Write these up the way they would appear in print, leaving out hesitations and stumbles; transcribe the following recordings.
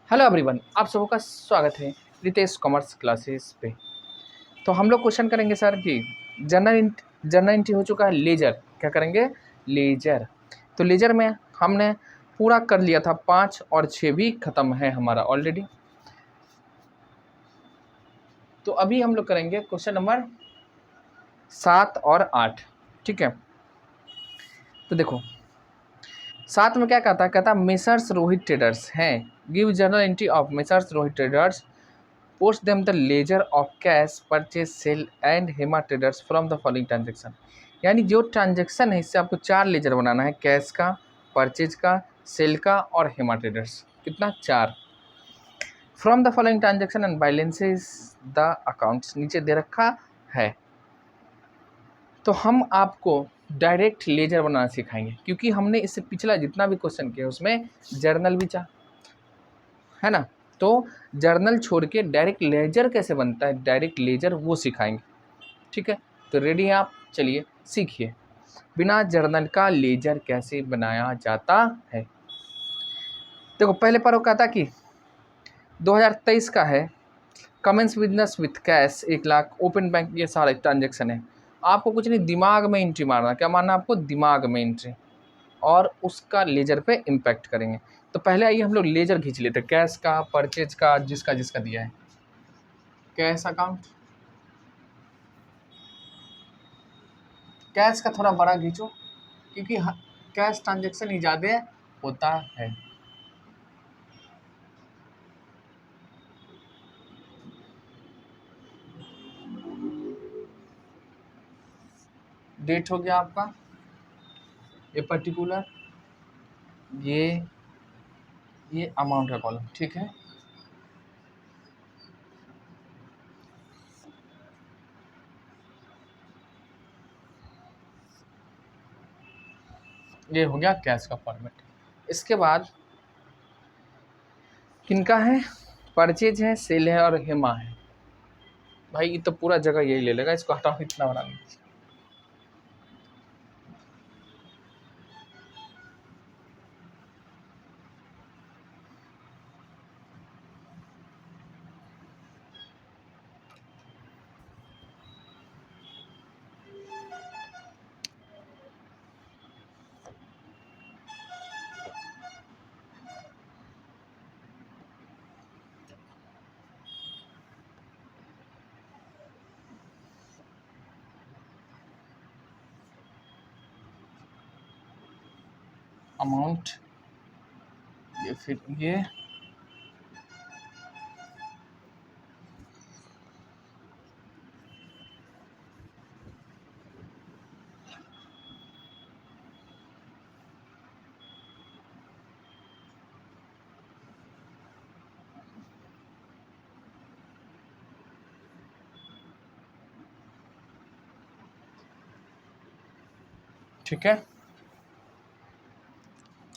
Hello everyone, आप सबों का स्वागत है रितेश कॉमर्स क्लासेस पे। तो हम लोग क्वेश्चन करेंगे सर कि जनरल एंट्री हो चुका है। लेजर क्या करेंगे? लेजर। तो लेजर में हमने पूरा कर लिया था, 5 और 6 भी ख़त्म है हमारा ऑलरेडी। तो अभी हम लोग करेंगे क्वेश्चन नंबर 7 और 8। ठीक है, तो देखो 7 में क्या कहता है मेसर्स रोहित ट्रेडर्स हैं, give general entry of messrs Rohit traders, post them the ledger of cash purchase sale and Hema traders from the following transaction. यानी जो ट्रांजेक्शन है इससे आपको 4 लेजर बनाना है, कैश का, परचेज का, सेल का और हेमा ट्रेडर्स। कितना? 4। From the following transaction and balances the accounts नीचे दे रखा है। तो हम आपको डायरेक्ट लेजर बनाना सिखाएंगे, क्योंकि हमने इससे पिछला जितना भी क्वेश्चन किया उसमें जर्नल भी है ना। तो जर्नल छोड़ के डायरेक्ट लेजर कैसे बनता है, डायरेक्ट लेजर वो सिखाएंगे। ठीक है, तो रेडी हैं आप? चलिए सीखिए, बिना जर्नल का लेजर कैसे बनाया जाता है। देखो पहले पर वो कहता कि 2023 का है, commences business with cash 1 lakh, open bank, ये सारे ट्रांजेक्शन है। आपको कुछ नहीं, दिमाग में एंट्री मारना। क्या मारना आपको? दिमाग में एंट्री, और उसका लेजर पे इम्पैक्ट करेंगे। तो पहले आइए हम लोग लेजर खींच लेते हैं, कैश का, परचेज का, जिसका जिसका दिया है। कैश अकाउंट, कैश का थोड़ा बड़ा खींचो, क्योंकि कैश ट्रांजेक्शन ही ज़्यादा होता है। डेट हो गया आपका, ये पर्टिकुलर, ये अमाउंट का कॉलम। ठीक है, ये हो गया कैश का फॉर्मेट। इसके बाद किनका है? परचेज है, सेल है और हेमा है। भाई ये तो पूरा जगह यही ले लेगा, इसको हटाओ, इतना बना लीजिए। अमाउंट, ये फिर ये ठीक है,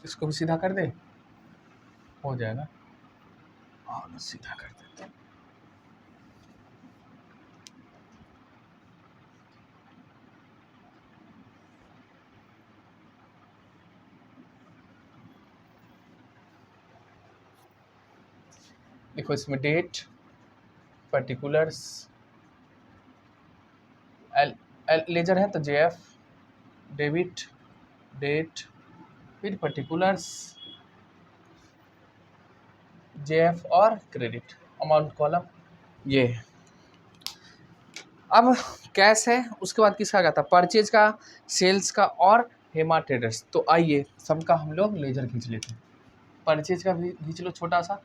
इसको भी सीधा कर दे, हो जाएगा। और सीधा कर देते हैं। देखो इसमें डेट, पर्टिकुलर्स, लेजर है तो जेएफ, डेबिट, डेट, फिर पर्टिकुलर्स, जेएफ और क्रेडिट, अमाउंट कॉलम ये है। अब कैश है, उसके बाद किसका आता है? परचेज का, सेल्स का और हेमा ट्रेडर्स। तो आइए सबका हम लोग लेजर खींच लेते हैं। परचेज का भी खींच लो छोटा सा,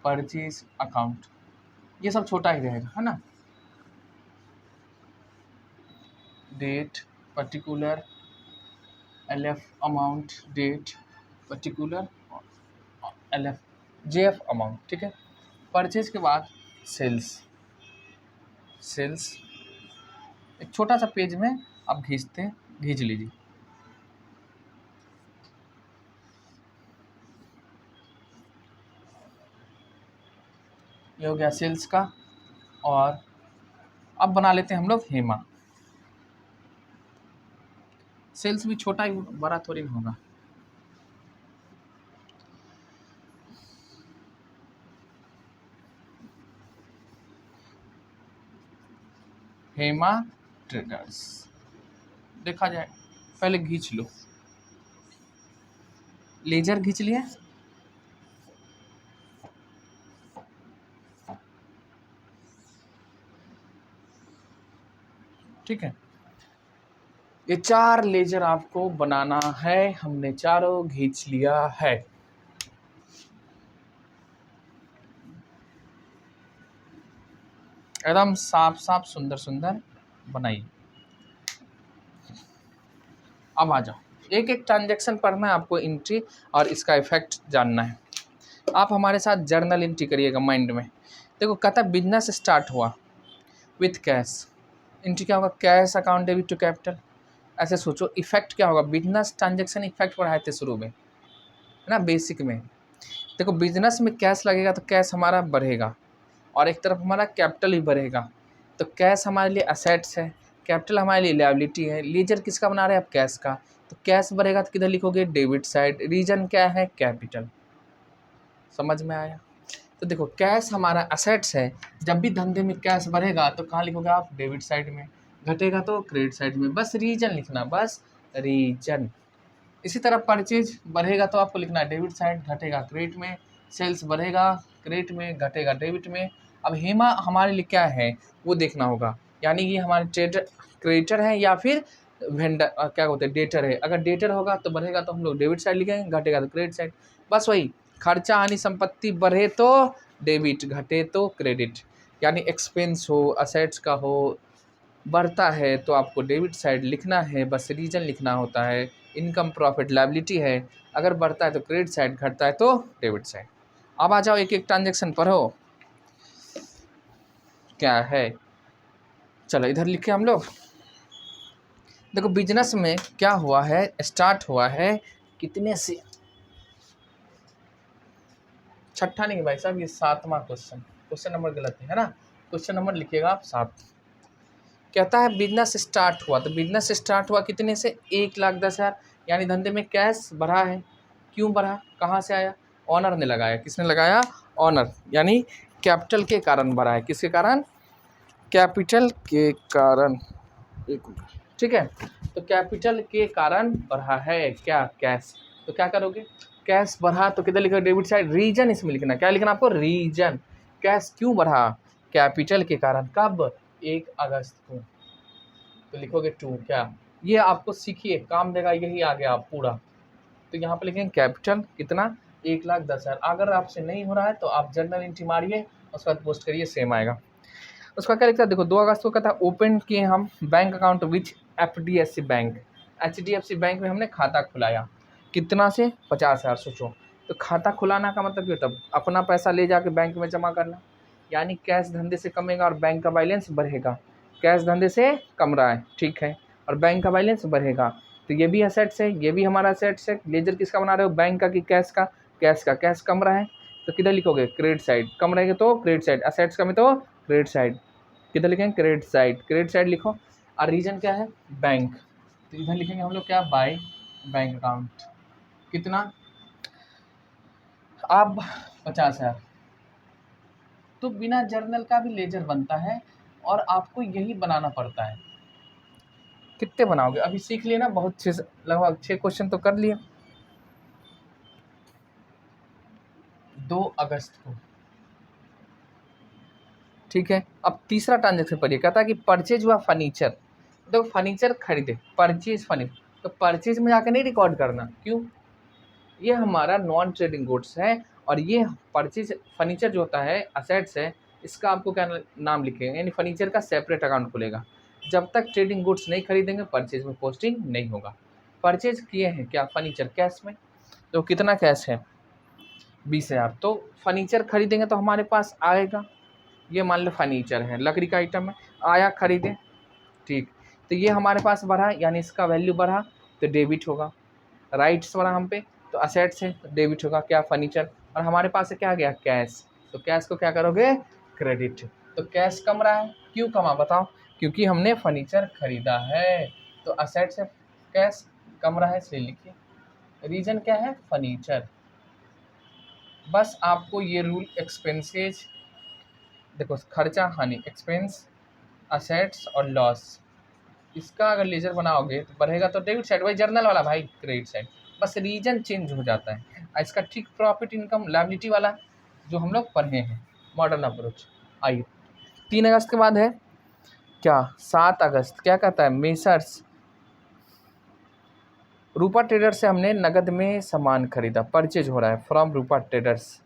परचेज अकाउंट, ये सब छोटा ही रहेगा, है ना। Date, particular, LF amount, date, particular, LF, JF amount. ठीक है, परचेज के बाद सेल्स, सेल्स एक छोटा सा पेज में आप खींच लीजिए। ये हो गया सेल्स का। और अब बना लेते हैं हम लोग हेमा। सेल्स भी छोटा ही, बड़ा थोड़ी ना होगा। हेमा ट्रेडर्स। देखा जाए, पहले खींच लो, लेजर खींच लिया, ठीक है। ये 4 लेजर आपको बनाना है, हमने चारों खींच लिया है। एकदम साफ साफ सुंदर सुंदर बनाइए। अब आ जाओ, एक एक ट्रांजेक्शन पढ़ना है आपको, एंट्री और इसका इफेक्ट जानना है। आप हमारे साथ जर्नल एंट्री करिएगा माइंड में। देखो कहता बिजनेस स्टार्ट हुआ विथ कैश, एंट्री क्या होगा, cash account debit to capital. ऐसे सोचो, इफेक्ट क्या होगा, बिजनेस ट्रांजेक्शन इफेक्ट पढ़ाए थे शुरू में, है ना, बेसिक में। देखो बिजनेस में कैश लगेगा तो कैश हमारा बढ़ेगा, और एक तरफ हमारा कैपिटल भी बढ़ेगा। तो कैश हमारे लिए असेट्स है, कैपिटल हमारे लिए लायबिलिटी है। लीजर किसका बना रहे हैं आप, कैश का। तो कैश बढ़ेगा तो किधर लिखोगे, डेबिट साइड। रीजन क्या है, कैपिटल। समझ में आया। तो देखो कैश हमारा असेट्स है, जब भी धंधे में कैश बढ़ेगा तो कहाँ लिखोगे आप, डेबिट साइड में, घटेगा तो क्रेडिट साइड में। बस रीजन लिखना, बस रीजन। इसी तरह परचेज बढ़ेगा तो आपको लिखना है डेबिट साइड, घटेगा क्रेडिट में। सेल्स बढ़ेगा क्रेडिट में, घटेगा डेबिट में। अब हेमा हमारे लिए क्या है वो देखना होगा, यानी कि हमारे ट्रेडर क्रेडिटर है या फिर वेंडर, क्या बोलते हैं, डेटर है। अगर डेटर होगा तो बढ़ेगा तो हम लोग डेबिट साइड लिखेंगे, घटेगा तो क्रेडिट साइड। बस वही, खर्चा हानि संपत्ति बढ़े तो डेबिट, घटे तो क्रेडिट। यानी एक्सपेंस हो, असेट्स का हो, बढ़ता है तो आपको डेबिट साइड लिखना है, बस रीजन लिखना होता है। इनकम प्रॉफिट लायबिलिटी है, अगर बढ़ता है तो क्रेडिट साइड, घटता है तो डेबिट साइड। अब आ जाओ, एक एक ट्रांजेक्शन पढ़ो क्या है। चलो इधर लिखे हम लोग। देखो बिजनेस में क्या हुआ है, स्टार्ट हुआ है कितने से, छठा नहीं भाई साहब, ये 7वां क्वेश्चन, क्वेश्चन नंबर गलत है ना। क्वेश्चन नंबर लिखिएगा आप 7। कहता है बिजनेस स्टार्ट हुआ, तो बिजनेस स्टार्ट हुआ कितने से, 1,10,000। यानी धंधे में कैश बढ़ा है। क्यों बढ़ा, कहाँ से आया, ऑनर ने लगाया। किसने लगाया, ऑनर। यानी कैपिटल के कारण बढ़ा है, किसके कारण, कैपिटल के कारण। ठीक है, तो कैपिटल के कारण बढ़ा है क्या, कैश। तो क्या करोगे, कैश बढ़ा तो किधर लिखोगे, डेबिट साइड। रीजन इसमें लिखना, क्या लिखना आपको, रीजन। कैश क्यों बढ़ा, कैपिटल के कारण। कब, 1 अगस्त को। तो लिखोगे 2 क्या, ये आपको सीखिए काम देगा, यही आ गया आप पूरा। तो यहाँ पे लिखेंगे कैपिटल कितना, 1,10,000। अगर आपसे नहीं हो रहा है तो आप जर्नल एंट्री मारिए, उसके बाद पोस्ट करिए, सेम आएगा। उसका क्या लिखता है, देखो 2 अगस्त को कहता है ओपन किए हम bank account which FDFC bank. HDFC bank में हमने खाता खुलाया, कितना से, 50,000। सोचो, तो खाता खुलाना का मतलब क्या होता है, अपना पैसा ले जाके बैंक में जमा करना। यानी कैश धंधे से कमेगा और बैंक का बैलेंस बढ़ेगा। कैश धंधे से कम रहा है, ठीक है, और बैंक का बैलेंस बढ़ेगा। तो ये भी असेट्स है, ये भी हमारा असेट्स है। लेजर किसका बना रहे हो, बैंक का कि कैश का, कैश का। कैश कम रहा है तो किधर लिखोगे, क्रेडिट साइड। कम रहेगा तो क्रेडिट साइड, असेट्स कम है तो क्रेडिट साइड। किधर लिखेंगे, क्रेडिट साइड, क्रेडिट साइड लिखो। और रीजन क्या है, बैंक। तो इधर लिखेंगे हम लोग क्या, बाय बैंक अकाउंट। कितना, अब 50,000। तो बिना जर्नल का भी लेजर बनता है, और आपको यही बनाना पड़ता है। कितने बनाओगे, अभी सीख लिए ना, बहुत अच्छे से, लगभग 6 क्वेश्चन तो कर लिए। 2 अगस्त को, ठीक है। अब तीसरा ट्रांजेक्शन पढ़िए, कहता है कि परचेज हुआ फर्नीचर। तो फर्नीचर खरीदे, परचेज फर्नीचर, तो परचेज में जाकर नहीं रिकॉर्ड करना, क्यों, ये हमारा नॉन ट्रेडिंग गुड्स है। और ये परचेज फर्नीचर जो होता है, असेट्स है, इसका आपको क्या नाम लिखेंगे, यानी फर्नीचर का सेपरेट अकाउंट खुलेगा। जब तक ट्रेडिंग गुड्स नहीं खरीदेंगे परचेज में पोस्टिंग नहीं होगा। परचेज किए हैं क्या, फर्नीचर, कैश में। तो कितना कैश है, 20,000। तो फर्नीचर खरीदेंगे तो हमारे पास आएगा, ये मान लो फर्नीचर है, लकड़ी का आइटम है, आया खरीदे, ठीक। तो ये हमारे पास बढ़ा, यानी इसका वैल्यू बढ़ा तो डेबिट होगा। राइट्स बढ़ा हम पे, तो असेट्स है तो डेबिट होगा क्या, फर्नीचर। और हमारे पास है क्या आ गया, कैश। तो कैश को क्या करोगे, क्रेडिट। तो कैश कम रहा है, क्यों कमा बताओ, क्योंकि हमने फर्नीचर खरीदा है। तो असेट्स है, कैश कम रहा है इसलिए लिखिए। रीजन क्या है, फर्नीचर। बस आपको ये रूल, एक्सपेंसेज देखो, खर्चा हानि एक्सपेंस, असेट्स और लॉस, इसका अगर लेजर बनाओगे तो बढ़ेगा तो डेबिट साइड, वही जर्नल वाला भाई क्रेडिट साइड, बस रीजन चेंज हो जाता है। और इसका ठीक प्रॉफिट इनकम लायबिलिटी वाला जो हम लोग पढ़े हैं मॉडर्न अप्रोच। आइए 3 अगस्त के बाद है क्या, 7 अगस्त क्या कहता है, मेसर्स रूपा ट्रेडर्स से हमने नगद में सामान खरीदा, परचेज हो रहा है फ्रॉम रूपा ट्रेडर्स।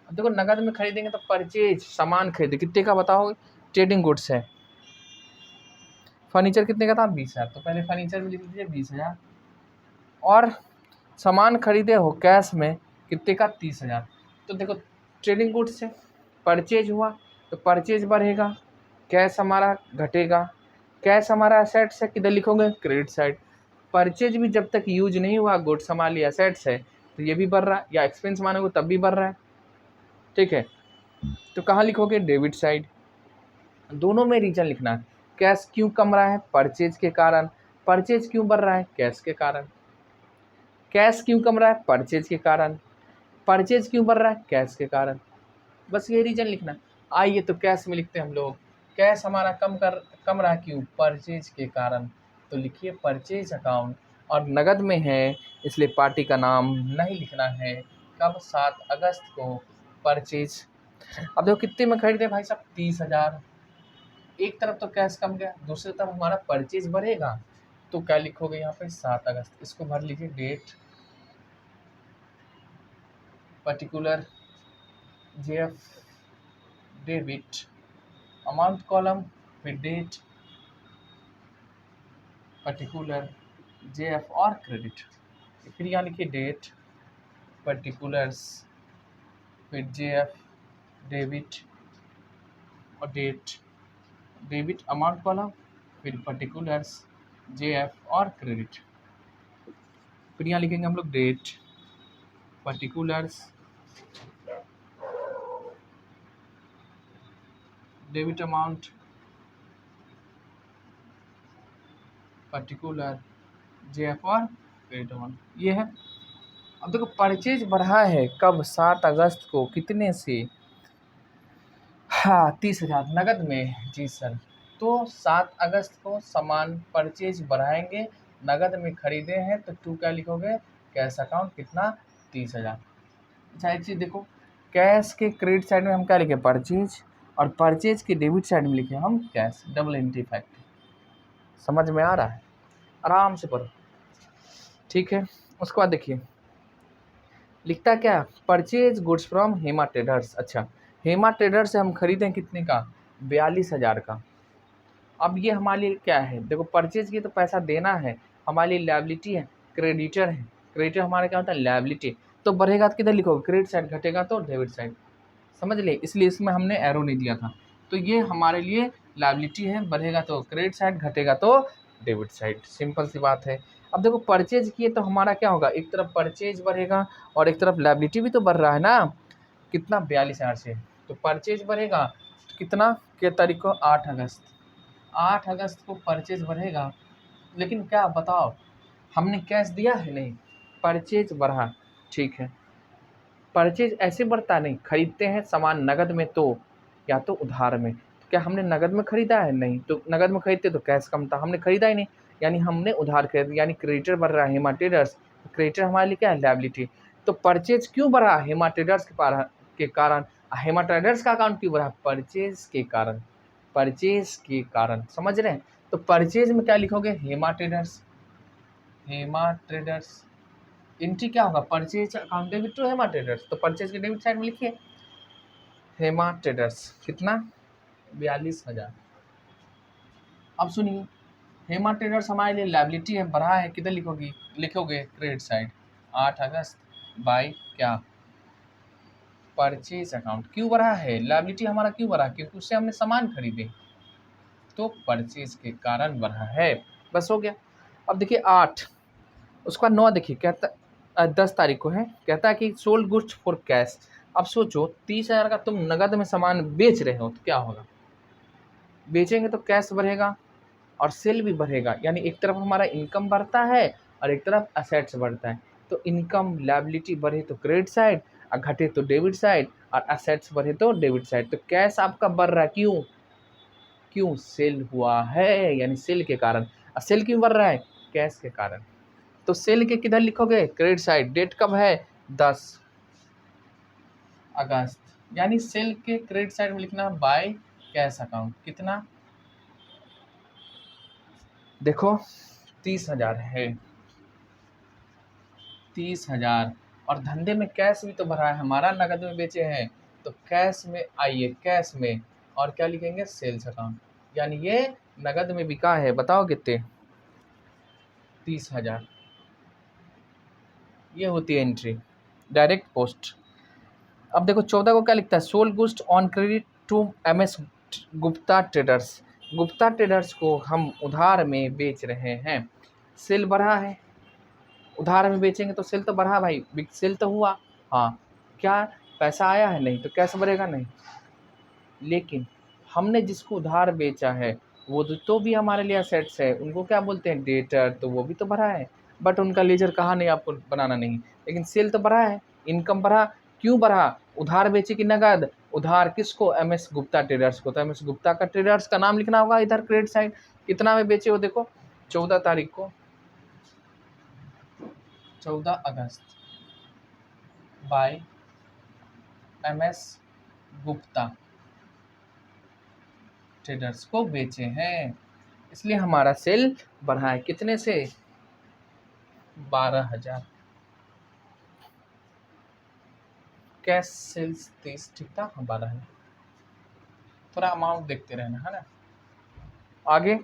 अब देखो नगद में खरीदेंगे तो परचेज सामान खरीदे, कितने का बताओ, ट्रेडिंग गुड्स है। फर्नीचर कितने का था, 20,000, तो पहले फर्नीचर में लिख लीजिए 20,000, और सामान खरीदे हो कैश में कितने का, 30,000। तो देखो ट्रेडिंग गुड्स से परचेज हुआ तो परचेज बढ़ेगा, कैश हमारा घटेगा, कैश हमारा एसेट्स है, किधर लिखोगे, क्रेडिट साइड। परचेज भी जब तक यूज नहीं हुआ, गुड्स हमारी एसेट्स है, तो ये भी बढ़ रहा है, या एक्सपेंस मानोगे तब भी बढ़ रहा है, ठीक है। तो कहाँ लिखोगे, डेबिट साइड। दोनों में रीजन लिखना है, कैश क्यों कम रहा है, परचेज के कारण, परचेज क्यों बढ़ रहा है, कैश के कारण, कैश क्यों कम रहा है, परचेज के कारण, परचेज क्यों बढ़ रहा है, कैश के कारण, बस ये रीजन लिखना। आइए तो कैश में लिखते हैं हम लोग, कैश हमारा कम रहा क्यों, परचेज के कारण, तो लिखिए परचेज अकाउंट, और नगद में है इसलिए पार्टी का नाम नहीं लिखना है। कब, 7 अगस्त को परचेज। अब देखो कितने में खरीदे भाई साहब, 30,000। एक तरफ तो कैश कम गया, दूसरी तरफ हमारा परचेज बढ़ेगा, तो क्या लिखोगे यहाँ पे, 7 अगस्त, इसको भर लीजिए date, particular JF debit, amount column, फिर डेट, पर्टिकुलर जेएफ और क्रेडिट, फिर यहाँ लिखिए डेट, पर्टिकुलर्स, फिर जेएफ डेबिट और डेट, डेबिट अमाउंट कॉलम, फिर पर्टिकुलर्स जेएफ और क्रेडिट, फिर यहाँ लिखेंगे हम लोग date, particulars, debit amount, particular JF और क्रेडिट अमाउंट, ये है। अब देखो परचेज बढ़ा है कब, 7 अगस्त को, कितने से, हाँ 30,000 नगद में, जी सर। तो 7 अगस्त को सामान परचेज बढ़ाएंगे, नगद में खरीदे हैं, तो टू क्या लिखोगे, कैश अकाउंट कितना, 30,000। अच्छा एक चीज़ देखो, कैश के क्रेडिट साइड में हम क्या लिखे, परचेज, और परचेज के डेबिट साइड में लिखे हम कैश, डबल एंट्री फैक्ट। समझ में आ रहा है, आराम से पढ़ो, ठीक है। उसके बाद देखिए लिखता क्या, purchase goods from Hema traders. अच्छा हेमा ट्रेडर्स से हम खरीदें कितने का, 42,000 का। अब ये हमारे लिए क्या है, देखो परचेज की तो पैसा देना है, हमारे लिए लायबिलिटी है, क्रेडिटर है, क्रेडिटर हमारा क्या होता है, लायबिलिटी। तो बढ़ेगा तो किधर लिखोगे, क्रेडिट साइड, घटेगा तो डेबिट साइड, समझ लिए, इसलिए इसमें हमने एरो नहीं दिया था। तो ये हमारे लिए लायबिलिटी है, बढ़ेगा तो क्रेडिट साइड, घटेगा तो डेबिट साइड, सिंपल सी बात है। अब देखो परचेज किए तो हमारा क्या होगा, एक तरफ परचेज बढ़ेगा और एक तरफ लायबिलिटी भी तो बढ़ रहा है ना, कितना, 42,000 से। तो परचेज बढ़ेगा तो कितना, के तारीख को, 8 अगस्त, 8 अगस्त को परचेज बढ़ेगा, लेकिन क्या बताओ, हमने कैश दिया है नहीं, परचेज बढ़ा, ठीक है। परचेज ऐसे बढ़ता नहीं, खरीदते हैं सामान नगद में तो, या तो उधार में, तो क्या हमने नगद में खरीदा है, नहीं, तो नगद में खरीदते तो कैश कम था, हमने खरीदा ही नहीं, यानी हमने उधार खरीदा, यानी क्रेडिटर बढ़ रहा है हेमा ट्रेडर्स, क्रेडिटर हमारे लिए क्या है, लायबिलिटी। तो परचेज क्यों बढ़ा, हेमा ट्रेडर्स के कारण, हेमा ट्रेडर्स का अकाउंट क्यों बढ़ा, परचेज के कारण, परचेज के कारण, समझ रहे हैं। तो परचेज में क्या लिखोगे, Hema Traders, Hema Traders, entry क्या होगा, purchase account debit to Hema Traders, तो परचेज के डेबिट साइड में लिखिए हेमा ट्रेडर्स, कितना, 42,000। अब सुनिए, हेमा ट्रेडर्स हमारे लिए लायबिलिटी है, बढ़ा है, किधर लिखोगे क्रेडिट साइड, 8 अगस्त बाई क्या, परचेज अकाउंट। क्यों बढ़ा है, लायबिलिटी हमारा क्यों बढ़ा, क्योंकि उससे हमने सामान खरीदे, तो परचेज के कारण बढ़ा है, बस हो गया। अब देखिए 8, उसका 9 देखिए, कहता 10 तारीख को है, कहता है कि सोल्ड गुड्स फॉर कैश। अब सोचो 30,000 का तुम नगद में सामान बेच रहे हो तो क्या होगा, बेचेंगे तो कैश बढ़ेगा और सेल भी बढ़ेगा, यानी एक तरफ हमारा इनकम बढ़ता है और एक तरफ असेट्स बढ़ता है। तो इनकम लायबिलिटी बढ़े तो क्रेडिट साइड, और घटे तो डेबिट साइड, और असेट्स बढ़े तो डेबिट साइड। तो कैश आपका बढ़ रहा है क्यों, क्यों? सेल हुआ है, यानी सेल के कारण। सेल क्यों बढ़ रहा है? कैश के कारण। तो सेल के किधर लिखोगे? Credit side. डेट कब है? 10 अगस्त। यानी सेल के क्रेडिट साइड में लिखना बाय कैश अकाउंट। कितना? देखो 30,000 है, 30,000। और धंधे में कैश भी तो भरा है हमारा, नगद में बेचे हैं, तो कैश में आइए, कैश में, और क्या लिखेंगे? Sales account. यानी ये नगद में बिका है। बताओ कितने? 30,000। ये होती है एंट्री, डायरेक्ट पोस्ट। अब देखो 14 को क्या लिखता है? Sold goods on credit to MS Gupta Traders. Gupta Traders को हम उधार में बेच रहे हैं। सेल बढ़ा है, उधार में बेचेंगे तो सेल तो बढ़ा भाई, सेल तो हुआ। हाँ, क्या पैसा आया है? नहीं, तो कैसे बढ़ेगा? नहीं। लेकिन हमने जिसको उधार बेचा है वो तो भी हमारे लिए असेट्स है, उनको क्या बोलते हैं? डेटर। तो वो भी तो बढ़ा है, बट उनका लेजर कहा नहीं, आपको बनाना नहीं। लेकिन सेल तो बढ़ा है, इनकम बढ़ा। क्यों बढ़ा? उधार बेचे कि नगद? उधार किसको? MS गुप्ता ट्रेडर्स को। तो MS गुप्ता का ट्रेडर्स का नाम लिखना होगा इधर क्रेडिट साइड। कितना में बेचे वो देखो, 14 तारीख को, 14 अगस्त, बाय MS गुप्ता ट्रेडर्स को बेचे हैं, इसलिए हमारा सेल बढ़ा है। कितने से? 12,000। कैश सेल्स 30, ठीक था। हाँ 12 है। थोड़ा अमाउंट देखते रहना है ना। आगे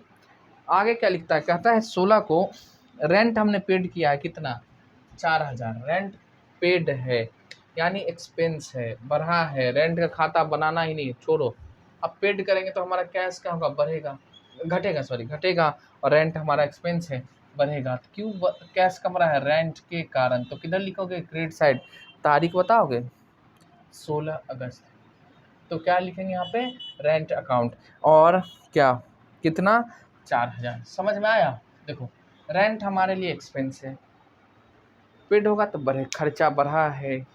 आगे क्या लिखता है? कहता है 16 को रेंट हमने पेड किया है। कितना? 4,000 रेंट पेड है, यानी एक्सपेंस है, बढ़ा है। रेंट का खाता बनाना ही नहीं, छोड़ो। अब पेड करेंगे तो हमारा कैश क्या होगा? बढ़ेगा, घटेगा, सॉरी घटेगा। और रेंट हमारा एक्सपेंस है, बढ़ेगा। तो क्यों कैश कम रहा है? रेंट के कारण। तो किधर लिखोगे? Credit side. तारीख बताओगे? 16 अगस्त। तो क्या लिखेंगे यहाँ पे? Rent account. और क्या? कितना? 4,000। समझ में आया? देखो, रेंट हमारे लिए एक्सपेंस है, पेड होगा तो बढ़े, खर्चा बढ़ा है।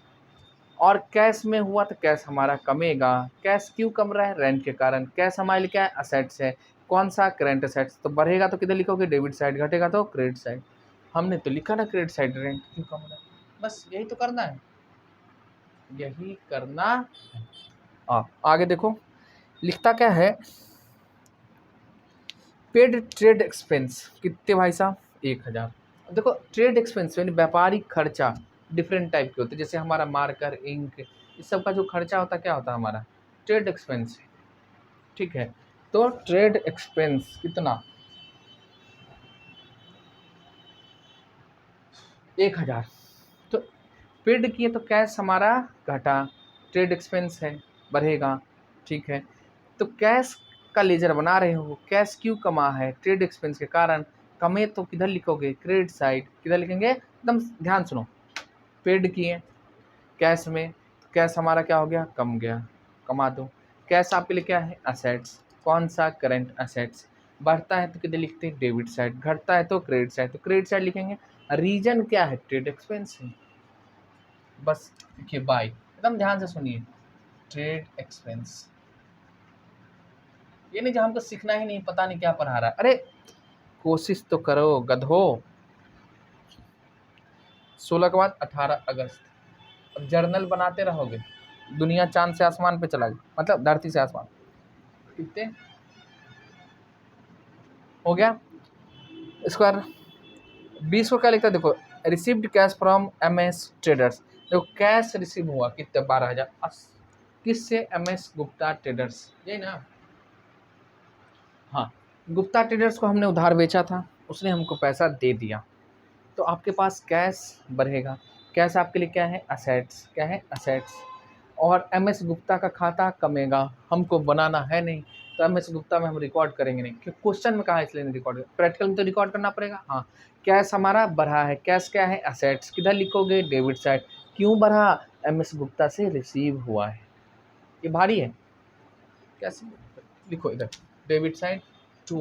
और कैश में हुआ तो कैश हमारा कमेगा। कैश क्यों कम रहा है? रेंट के कारण। कैश हमारे लिए क्या है? असेट्स है। कौन सा? Current assets. तो बढ़ेगा तो किधर लिखोगे? Debit side. घटेगा तो क्रेडिट साइड। हमने तो लिखा ना क्रेडिट साइड। रेंट क्यों कम रहा है? बस यही तो करना है, यही करना है। आगे देखो लिखता क्या है? Paid trade expense. कितने भाई साहब? 1,000। देखो ट्रेड एक्सपेंस यानी व्यापारिक खर्चा डिफरेंट टाइप के होते हैं, जैसे हमारा मार्कर, इंक, इस सब का जो खर्चा होता है क्या होता है? हमारा ट्रेड एक्सपेंस। ठीक है, तो ट्रेड एक्सपेंस कितना? 1,000। तो पेड किए तो कैश हमारा घटा, ट्रेड एक्सपेंस है, बढ़ेगा। ठीक है, तो कैश का लेजर बना रहे हो, कैश क्यों कमा है? ट्रेड एक्सपेंस के कारण। कमे तो किधर लिखोगे? Credit side. किधर लिखेंगे? एकदम ध्यान सुनो। पेड किए कैश में, कैश हमारा क्या हो गया? कम गया, कमा दो। कैश आपके लिए क्या है? असेट्स। कौन सा? Current assets. बढ़ता है तो किधर लिखते हैं? Debit side. घटता है तो क्रेडिट साइड। तो क्रेडिट साइड लिखेंगे। रीजन क्या है? ट्रेड एक्सपेंस है। बस देखिए बाय, एकदम ध्यान से सुनिए। Trade expense. ये नहीं जो हमको सीखना ही नहीं, पता नहीं क्या पढ़ा रहा है। अरे कोशिश तो करो गधो। 16 के बाद 18 अगस्त। अब जर्नल बनाते रहोगे, दुनिया चांद से आसमान पे चला गया, मतलब धरती से आसमान। कितने हो गया? इसको यार 20 को क्या लिखता है? देखो received cash from MS traders. देखो कैश रिसीव हुआ कितने? 12,000। किससे? MS गुप्ता ट्रेडर्स, यही ना? हाँ, गुप्ता ट्रेडर्स को हमने उधार बेचा था, उसने हमको पैसा दे दिया, तो आपके पास कैश बढ़ेगा। कैश आपके लिए क्या है? असेट्स। क्या है? असेट्स। और MS गुप्ता का खाता कमेगा, हमको बनाना है नहीं, तो MS गुप्ता में हम रिकॉर्ड करेंगे नहीं, क्योंकि क्वेश्चन में कहा है इसलिए नहीं रिकॉर्ड, प्रैक्टिकल में तो रिकॉर्ड करना पड़ेगा। हाँ, कैश हमारा बढ़ा है। कैश क्या है? असेट्स। किधर लिखोगे? Debit side. क्यों बढ़ा? MS गुप्ता से रिसीव हुआ है। ये भारी है, कैसे? लिखो इधर, debit side to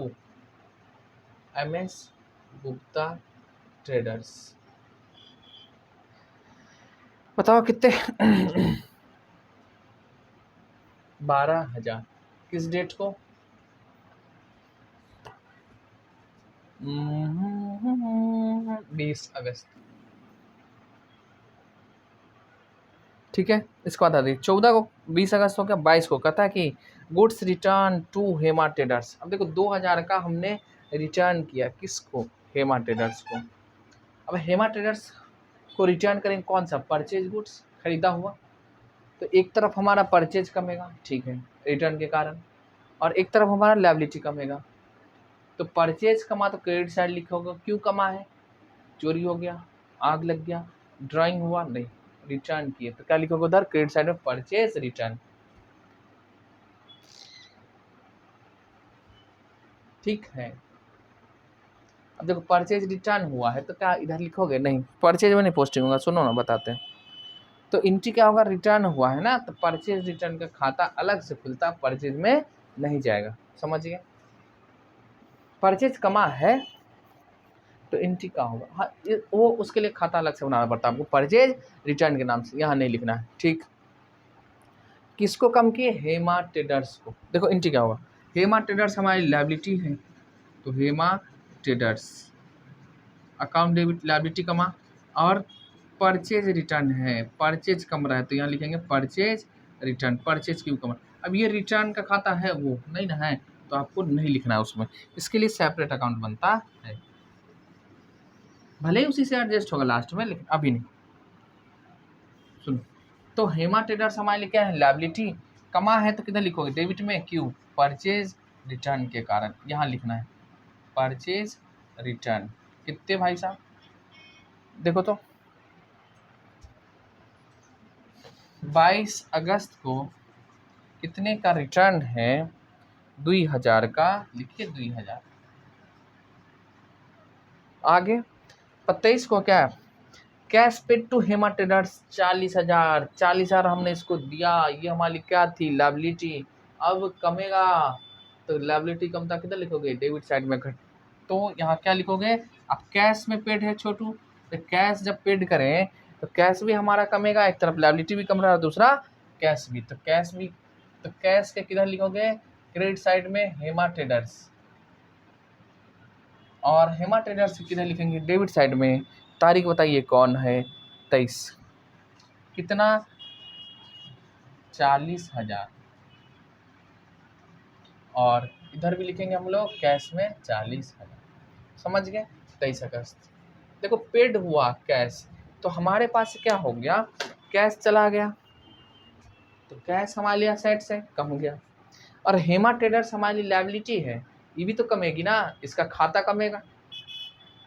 MS Gupta Traders. बताओ कितने? 12,000। किस डेट को? 20 अगस्त, ठीक है। इसको बता दी 14 को, 20 अगस्त को क्या 22 को कहता है कि goods return to Hema Traders. अब देखो 2000 का हमने रिटर्न किया, किसको? हेमा ट्रेडर्स को। अब हेमा ट्रेडर्स को रिटर्न करेंगे कौन सा? परचेज गुड्स, खरीदा हुआ। तो एक तरफ हमारा परचेज कमेगा, ठीक है, रिटर्न के कारण, और एक तरफ हमारा लायबिलिटी कमेगा। तो परचेज कमा तो क्रेडिट साइड लिखोगे, क्यों कमा है? चोरी हो गया, आग लग गया, ड्राइंग हुआ, नहीं, रिटर्न किए, तो क्या लिखोगे उधर? क्रेडिट साइड में परचेज रिटर्न, ठीक है। अब देखो परचेज रिटर्न हुआ है तो क्या इधर लिखोगे? नहीं, परचेज में नहीं पोस्टिंग होगा, सुनो ना बताते हैं। तो एंट्री क्या होगा? रिटर्न हुआ है ना, तो परचेज रिटर्न का खाता अलग से खुलता, परचेज में नहीं जाएगा, समझिए। परचेज कमा है तो एंट्री का होगा, हाँ, वो उसके लिए खाता अलग से बनाना पड़ता है आपको, परचेज रिटर्न के नाम से यहाँ नहीं लिखना है, ठीक। किसको कम किए? हेमा ट्रेडर्स को। देखो एंट्री क्या होगा? हेमा ट्रेडर्स हमारी लायबिलिटी है, तो Hema traders account debit liability कमा, और परचेज रिटर्न है, परचेज कम रहा है तो यहाँ लिखेंगे परचेज रिटर्न, परचेज क्यों कमा। अब ये रिटर्न का खाता है वो नहीं ना है, तो आपको नहीं लिखना है उसमें, इसके लिए सेपरेट अकाउंट बनता है, भले ही उसी से एडजस्ट होगा लास्ट में, लेकिन अभी नहीं। सुनो, तो हेमा ट्रेडर्स हमारे लिए क्या है? लायबिलिटी कमा है, तो किधर लिखोगे? डेबिट में, क्यों? परचेज रिटर्न के कारण, यहाँ लिखना है परचेज रिटर्न। कितने भाई साहब? देखो तो 22 अगस्त को कितने का रिटर्न है? 2000 का, लिखिए 2000। आगे 27 को क्या है? Cash paid to Hema Traders 40,000, 40,000 हमने इसको दिया, ये हमारी क्या थी? लायबिलिटी। अब कमेगा तो लायबिलिटी कमता, किधर लिखोगे? डेबिट साइड में घट, तो यहाँ क्या लिखोगे? अब कैश में पेड है छोटू, तो कैश जब पेड करें तो कैश भी हमारा कमेगा, एक तरफ लायबिलिटी भी कम रहा है, दूसरा कैश भी, तो कैश भी, तो कैश के किधर लिखोगे? क्रेडिट साइड में हेमा ट्रेडर्स, और हेमा ट्रेडर्स किधर लिखेंगे? डेबिट साइड में। तारीख बताइए कौन है? 23। कितना? 40,000, और इधर भी लिखेंगे हम लोग कैश में 40,000, समझ गए? 23 अगस्त, देखो पेड हुआ कैश, तो हमारे पास क्या हो गया? कैश चला गया, तो कैश हमारे लिए असेट्स है, कम हो गया। और हेमा ट्रेडर्स हमारी लायबिलिटी है, ये भी तो कमेगी ना, इसका खाता कमेगा,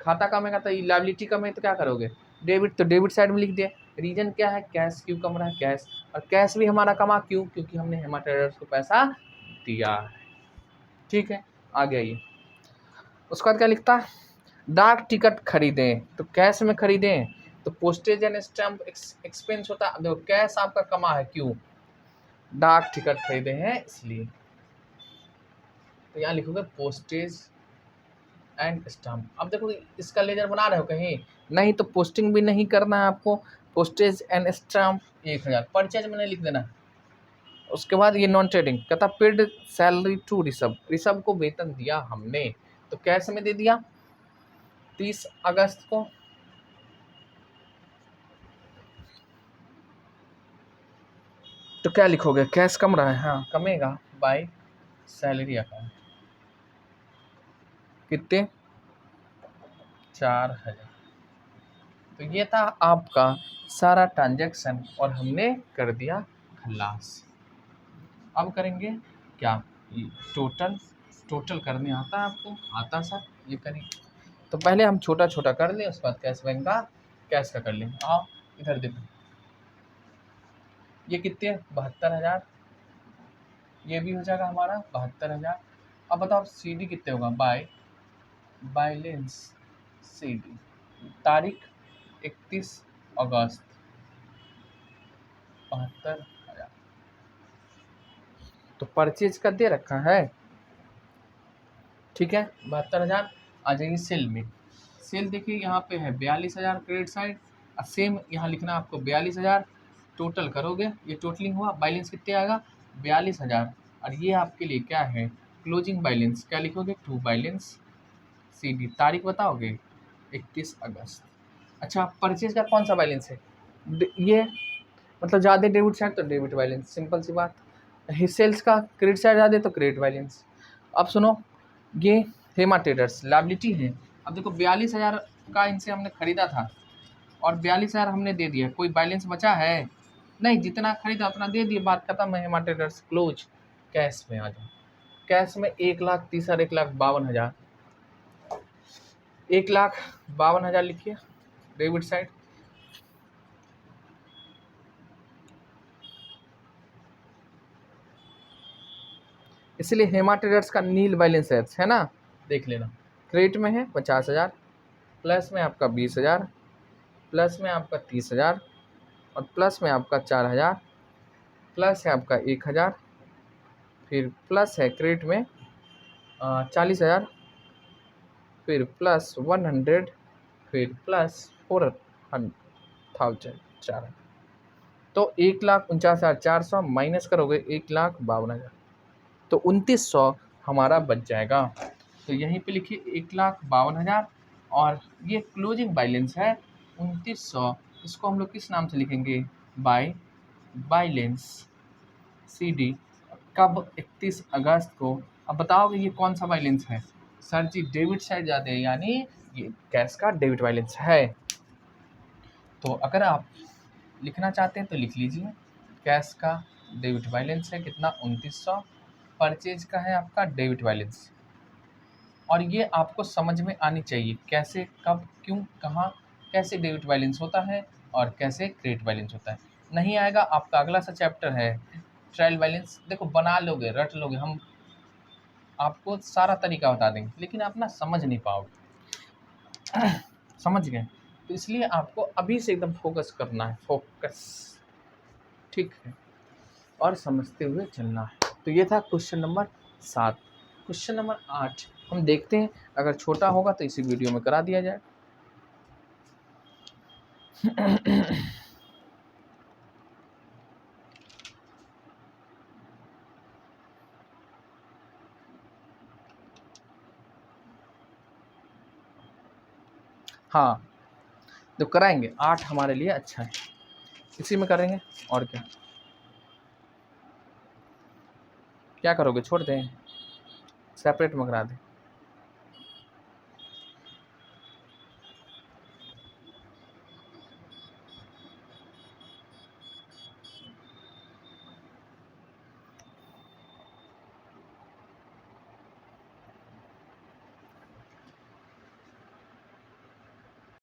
खाता कमेगा तो लायबिलिटी कमे, तो क्या करोगे? डेबिट, तो डेबिट साइड में लिख दिया। रीजन क्या है? कैश क्यों कम रहा है? कैश, और कैश भी हमारा कमा, क्यों? क्योंकि हमने हेमा ट्रेडर्स को पैसा दिया है, ठीक है। आ गया ये। उसके बाद क्या लिखता है? डाक टिकट खरीदें, तो कैश में खरीदें तो पोस्टेज एंड स्टैम्प एक्सपेंस होता है। देखो कैश आपका कमा है, क्यों? डाक टिकट खरीदे हैं इसलिए, तो यहाँ लिखोगे पोस्टेज एंड स्टैम्प। अब देखो इसका लेजर बना रहे हो कहीं? नहीं, तो पोस्टिंग भी नहीं करना है आपको, पोस्टेज एंड स्टैम्प 1000, परचेज में नहीं लिख देना। उसके बाद ये नॉन ट्रेडिंग कहता paid salary to Rishabh, Rishabh को वेतन दिया हमने, तो कैश में दे दिया 30 अगस्त को। तो क्या लिखोगे? कैश कम रहा है, हाँ कमेगा, बाय सैलरी अकाउंट, कितने? 4,000। तो ये था आपका सारा ट्रांजैक्शन, और हमने कर दिया खलास। अब करेंगे क्या? टोटल, टोटल करने आता है आपको? आता सर, ये करेंगे। तो पहले हम छोटा छोटा कर लें, उसके बाद कैश बैंक का, कैश का कर लेंगे। आओ इधर देखो, ये कितने? 72,000, ये भी हो जाएगा हमारा 72,000। अब बताओ CD कितने होगा? बैलेंस CD, तारीख 31 अगस्त, 72,000। तो परचेज का दे रखा है, ठीक है, 72,000। आ जाइए सेल में, सेल देखिए यहाँ पे है 42,000 क्रेडिट साइड, और सेम यहाँ लिखना आपको 42,000। टोटल करोगे, ये टोटलिंग हुआ, बैलेंस कितने आएगा? 42,000। और ये आपके लिए क्या है? क्लोजिंग बैलेंस, क्या लिखोगे? To balance CD। तारीख बताओगे 31 अगस्त। अच्छा, परचेज का कौन सा बैलेंस है? ये मतलब ज़्यादा डेबिट साइड तो डेबिट बैलेंस, सिंपल सी बात। सेल्स का क्रेडिट साइड ज़्यादा तो क्रेडिट बैलेंस। अब सुनो, ये हेमा ट्रेडर्स लायबिलिटी है। अब देखो 42,000 का इनसे हमने खरीदा था और 42,000 हमने दे दिया, कोई बैलेंस बचा है? नहीं, जितना खरीदा उतना दे दिए, बात खत्म है। Hema traders close. कैश में आ जाओ। कैश में 1,30,000, 1,52,000, 1,52,000 लिखिए डेबिट साइड। इसलिए हेमा ट्रेडर्स का नील बैलेंस है ना, देख लेना। क्रेडिट में है 50,000, प्लस में आपका 20,000, प्लस में आपका 30,000 और प्लस में आपका 4,000, प्लस है आपका 1,000, फिर प्लस है क्रेडिट में 40,000, फिर प्लस 100, फिर प्लस 4,000, 4। तो 1,49,400 माइनस करोगे 1,52,000, तो 2,900 हमारा बच जाएगा। तो यहीं पे लिखिए 1,52,000 और ये क्लोजिंग बैलेंस है 2,900। इसको हम लोग किस नाम से लिखेंगे? By balance CD। कब? 31 अगस्त को। अब बताओगे ये कौन सा बैलेंस है? सर जी डेबिट साइड जाते हैं, यानी ये कैश का डेबिट बैलेंस है। तो अगर आप लिखना चाहते हैं तो लिख लीजिए, कैश का डेबिट बैलेंस है कितना? 2,900। परचेज का है आपका डेबिट बैलेंस। और ये आपको समझ में आनी चाहिए, कैसे, कब, क्यों, कहाँ, कैसे डेबिट बैलेंस होता है और कैसे क्रेडिट बैलेंस होता है। नहीं आएगा, आपका अगला सा चैप्टर है ट्रायल बैलेंस। देखो बना लोगे, रट लोगे, हम आपको सारा तरीका बता देंगे, लेकिन आप ना समझ नहीं पाओगे। समझ गए? तो इसलिए आपको अभी से एकदम फोकस करना है, फोकस, ठीक है, और समझते हुए चलना है। तो ये था क्वेश्चन नंबर 7। क्वेश्चन नंबर 8 हम देखते हैं, अगर छोटा होगा तो इसी वीडियो में करा दिया जाए। हाँ, तो कराएंगे, 8 हमारे लिए अच्छा है, इसी में करेंगे। और क्या क्या करोगे? छोड़ दें, सेपरेट में करा दें।